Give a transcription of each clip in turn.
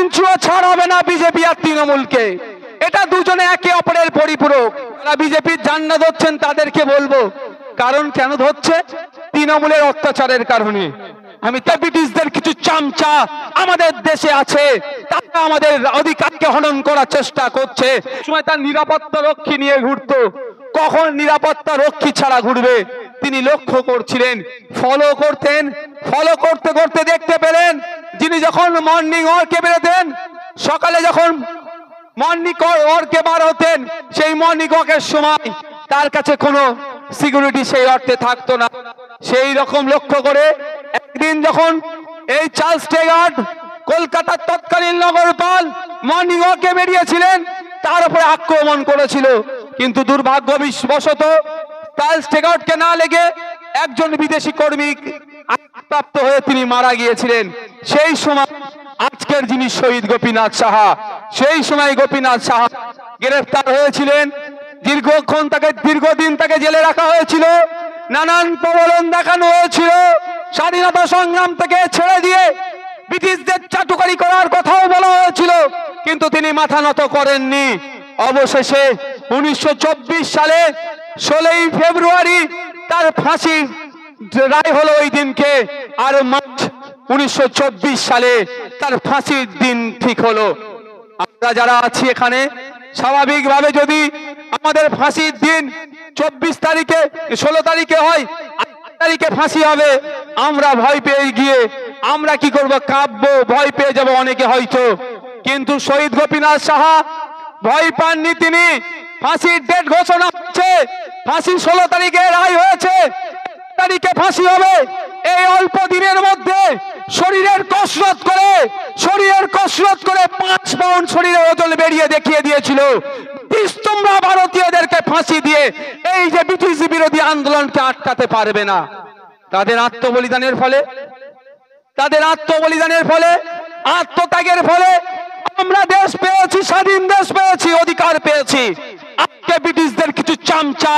ইঞ্চিও ছাড় হবে না বিজেপি আর তৃণমূলকে। এটা দুজনে একে অপরের পরিপূরক। যারা বিজেপির জান্ডা ধরছেন তাদেরকে বলবো, কারণ কেন ধরছে? তৃণমূলের অত্যাচারের কারণে। আমি তা ব্রিটিশদের কিছু চামচা আমাদের দেশে আছে, তারা আমাদের অধিকারকে হনন করার চেষ্টা করছে। সময় তার নিরাপত্তা রক্ষী নিয়ে ঘুরতো, কখন নিরাপত্তা রক্ষী ছাড়া ঘুরবে তিনি লক্ষ্য করছিলেন, ফলো করতেন। ফলো করতে করতে দেখতে পেলেন, যিনি যখন মর্নিং ওয়ার্কে বেরোতেন, সকালে যখন মর্নিং ওয়ার্কে বার হতেন, সেই মর্নিং ওয়ার্কের সময় তার কাছে কোনো সিকিউরিটি সেই অর্থে থাকতো না। সেই রকম লক্ষ্য করে একদিন যখন এই চার্লস টেগার্ট কলকাতার তৎকালীন নগরপাল মর্নিং ওয়ার্কে বেরিয়েছিলেন, তার উপরে আক্রমণ করেছিল। কিন্তু দুর্ভাগ্যবশত চার্লস টেগার্টকে না লেগে একজন বিদেশি কর্মী প্রাপ্ত হয়ে তিনি মারা গিয়েছিলেন। সেই সময় আজকের যিনি শহীদ গোপীনাথ সাহা, সেই সময় গোপীনাথ সাহা গ্রেফতার হয়েছিলেন। দীর্ঘদিন তাকে জেলে রাখা হয়েছিল, নানান প্রলোভন দেখানো হয়েছিল, স্বাধীনতা সংগ্রাম থেকে ছেড়ে দিয়ে ব্রিটিশদের চাটুকারি করার কথাও বলা হয়েছিল, কিন্তু তিনি মাথা নত করেননি। অবশেষে 1924 সালে 16ই ফেব্রুয়ারি তার ফাঁসি রায় হলো ওই দিনকে, আর মার্চ 1924 সালে তার ফাঁসির দিন ঠিক হলো। আমরা যারা আছি এখানে, স্বাভাবিকভাবে যদি আমাদের ফাঁসির দিন 24 তারিখে 16 তারিখে হয়, 8 তারিখে ফাঁসি হবে, আমরা ভয় পেয়ে গিয়ে আমরা কি করব? কাঁপবো, ভয় পেয়ে যাব অনেকে হয়তো। কিন্তু শহীদ গোপীনাথ সাহা ভয় পাননি। তিনি ফাঁসির ডেট ঘোষণা হচ্ছে, ফাঁসি 16 তারিখে রায় হয়েছে, তারিখে ফাঁসি হবে। এই অল্প দিনের মধ্যে শরীরের কসরত করে 5 পাউন্ড শরীরের ওজন বেরিয়ে দেখিয়ে দিয়েছিল। তোমরা ভারতীয়দেরকে ফাঁসি দিয়ে এই যে ব্রিটিশ বিরোধী আন্দোলনকে আটকাতে পারবে না। তাদের আত্মবলিদানের ফলে আত্মত্যাগের ফলে আমরা দেশ পেয়েছি, স্বাধীন দেশ পেয়েছি, অধিকার পেয়েছি। আজকে ব্রিটিশদের কিছু চামচা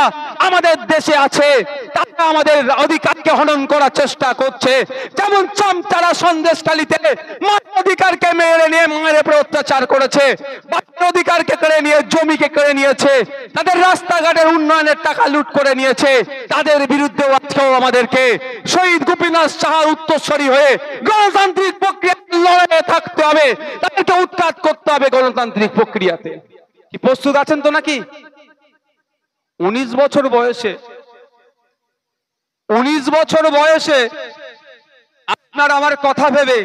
আমাদের দেশে আছে, তারা আমাদের অধিকারকে হনন করার চেষ্টা করছে। যেমন চামচারা সন্দেশখালীতে মায়ের অধিকারকে মেরে নিয়ে মায়ের উপর অত্যাচার করেছে, বাচ্চার অধিকারকে কেড়ে নিয়ে জমিকে কেড়ে নিয়েছে, তাদের রাস্তাঘাটের উন্নয়নের টাকা লুট করে নিয়েছে। তাদের বিরুদ্ধে আজকেও আমাদেরকে শহীদ গোপীনাথ সাহার উত্তরসূরি হয়ে গণতান্ত্রিক প্রক্রিয়া লড়াইয়ে থাকতে হবে, তাদেরকে উৎখাত করতে হবে গণতান্ত্রিক প্রক্রিয়াতে। কি প্রস্তুত আছেন তো নাকি? 19 বছর বয়সে আপনার আমার কথা ভেবে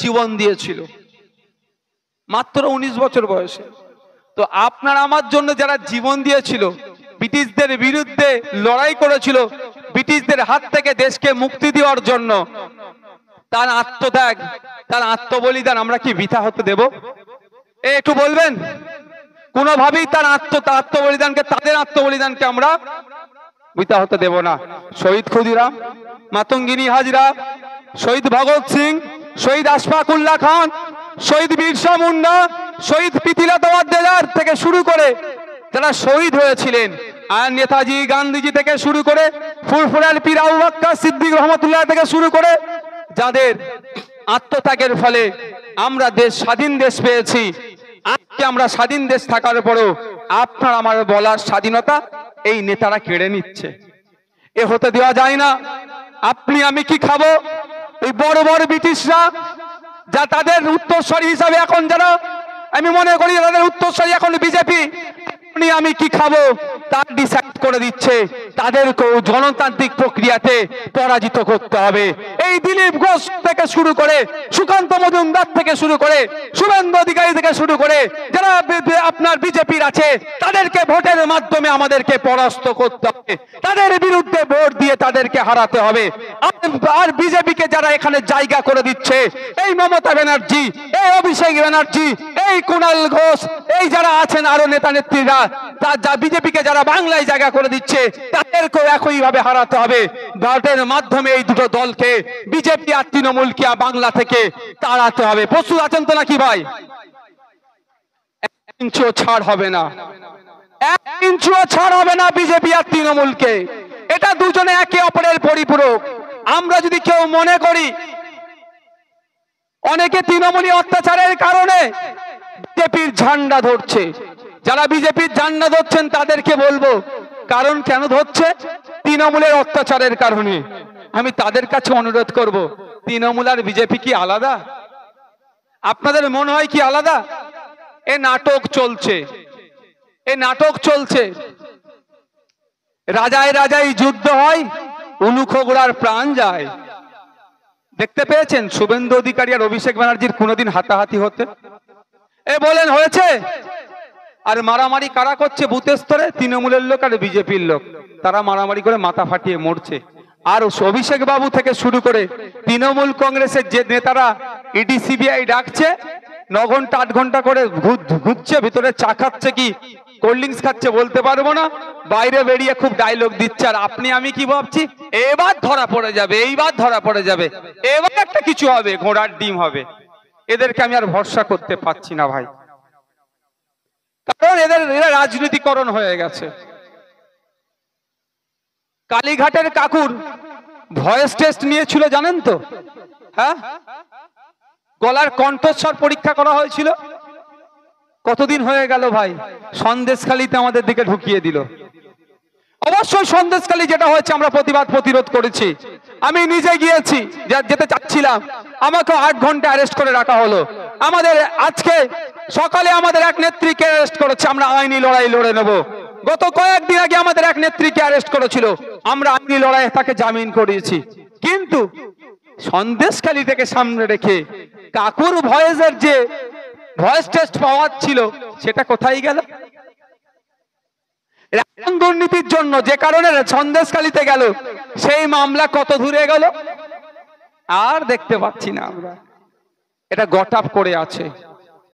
জীবন দিয়েছিল, মাত্র 19 বছর বয়সে। তো আপনার আমার জন্য যারা জীবন দিয়েছিল, ব্রিটিশদের বিরুদ্ধে লড়াই করেছিল, ব্রিটিশদের হাত থেকে দেশকে মুক্তি দেওয়ার জন্য, তার আত্মত্যাগ, তার আত্মবলিদান আমরা কি বৃথা হতে দেব? একটু বলবেন? কোনোভাবেই তার আত্মবলিদানকে, তাদের আত্মবলিদানকে আমরা বৃথা হতে দেব না। শহীদ ক্ষুদিরাম, মাতঙ্গিনী হাজরা, শহীদ ভগৎ সিং, শহীদ আশফাক উল্লাহ খান, শহীদ বিরসা মুন্ডা, শহীদ প্রীতিলতা ওয়াদ্দেদার থেকে শুরু করে যারা শহীদ হয়েছিলেন, আর নেতাজি গান্ধীজি থেকে শুরু করে ফুরফুরার পীর আবু বকর সিদ্দিক রহমতুল্লাহ থেকে শুরু করে, যাদের আত্মত্যাগের ফলে আমরা স্বাধীন দেশ পেয়েছি। আজকে আমরা স্বাধীন দেশ থাকার পরেও আপনার আমার বলার স্বাধীনতা এই নেতারা কেড়ে নিচ্ছে। এ হতে দেওয়া যায় না। আপনি আমি কি খাবো? এই বড় বড় ব্রিটিশরা, যা তাদের উত্তরসূরি হিসাবে এখন যারা, আমি মনে করি তাদের উত্তরসূরি এখন বিজেপি, আপনি আমি কি খাবো তা ডিসাইড করে দিচ্ছে। তাদেরকেও গণতান্ত্রিক প্রক্রিয়াতে পরাজিত করতে হবে। এই দিলীপ ঘোষ থেকে শুরু করে, সুকান্ত মজুমদার থেকে শুরু করে, শুভেন্দু অধিকারী থেকে শুরু করে যারা আপনার বিজেপির আছে, তাদেরকে ভোটের মাধ্যমে আমাদেরকে পরাস্ত করতে হবে, তাদের বিরুদ্ধে ভোট দিয়ে তাদেরকে হারাতে হবে। আর বিজেপিকে যারা এখানে জায়গা করে দিচ্ছে, এই মমতা ব্যানার্জি, এই অভিষেক ব্যানার্জি, এই কুণাল ঘোষ, এই যারা আছেন আরো নেতা নেত্রীরা, যা বিজেপিকে যারা বাংলায় জায়গা করে দিচ্ছে, তাদেরকেও একইভাবে হারাতে হবে। ভোটের মাধ্যমে এই দুটো দলকে, বিজেপি আর তৃণমূলকে বাংলা থেকে তাড়াতে হবে। প্রস্তুত আছেন তো নাকি ভাই? 1 ইঞ্চিও ছাড় হবে না, 1 ইঞ্চিও ছাড় হবে না বিজেপি আর তৃণমূলকে। এটা দুজনে একে অপরের পরিপূরক। আমরা যদি কেউ মনে করি অনেকে তৃণমূলী অত্যাচারের কারণে বিজেপির ঝান্ডা ধরছে। যারা বিজেপির ঝান্ডা ধরছেন তাদেরকে বলবো, কারণ কেন ধরছে? তৃণমূলের অত্যাচারের কারণে। আমি তাদের কাছে অনুরোধ করব, তৃণমূল আর বিজেপি কি আলাদা? আপনাদের মনে হয় কি আলাদা? এ নাটক চলছে, এ নাটক চলছে। রাজায় রাজায় যুদ্ধ হয়, উলুখোগড়ার প্রাণ যায়। দেখতে পেয়েছেন শুভেন্দু অধিকারী আর অভিষেক ব্যানার্জির কোনোদিন হাতাহাতি হতে? এ বলেন হয়েছে? আর মারামারি কারা করছে বুথ স্তরে? তৃণমূলের লোক আর বিজেপির লোক। তারা মারামারি করে মাথা ফাটিয়ে মরছে। আর অভিষেক বাবু থেকে শুরু করে তৃণমূল কংগ্রেসের যে নেতারা ইডি সিবিআই ডাকছে, 9 ঘন্টা 8 ঘন্টা করে ঘুরছে, ভিতরে চা খাচ্ছে কি কোল্ড ড্রিঙ্কস খাচ্ছে বলতে পারবো না, বাইরে বেরিয়ে খুব ডায়লগ দিচ্ছে। আর আপনি আমি কি ভাবছি, এবার ধরা পড়ে যাবে, এইবার ধরা পড়ে যাবে, এবার একটা কিছু হবে, ঘোড়ার ডিম হবে। এদেরকে আমি আর ভরসা করতে পারছি না ভাই, কারণ এরা রাজনীতিকরণ হয়ে গেছে। কালীঘাটের কাকুর ভয়েস টেস্ট নিয়েছিল জানেন তো? হ্যাঁ, গলার কণ্ঠস্বর পরীক্ষা করা হয়েছিল। কতদিন হয়ে গেল ভাই, সন্দেশখালীতে আমাদের দিকে ঢুকিয়ে দিল। অবশ্যই সন্দেশখালী যেটা হয়েছে আমরা প্রতিবাদ প্রতিরোধ করেছি। আমি নিজে গিয়েছি, যেতে চাচ্ছিলাম, আমাকে 8 ঘন্টা অ্যারেস্ট করে রাখা হলো। আমাদের আজকে সকালে আমাদের এক নেত্রীকে অ্যারেস্ট করেছে, আমরা আইনি লড়াই লড়ে নেব। গত কয়েকদিন আগে আমাদের এক নেত্রীকে অ্যারেস্ট করেছিল, আমরা আইনি লড়াই তাকে জামিন করিয়েছি। কিন্তু সন্দেশখালী থেকে সামনে রেখে কাকুর ভয়েসের যে ভয়েস টেস্ট পাওয়ার ছিল সেটা কোথায় গেল? দুর্নীতির জন্য যে কারণে সন্দেশখালীতে গেল, সেই মামলা কত দূরে গেল আর দেখতে পাচ্ছি না আমরা। এটা গট আপ করে আছে।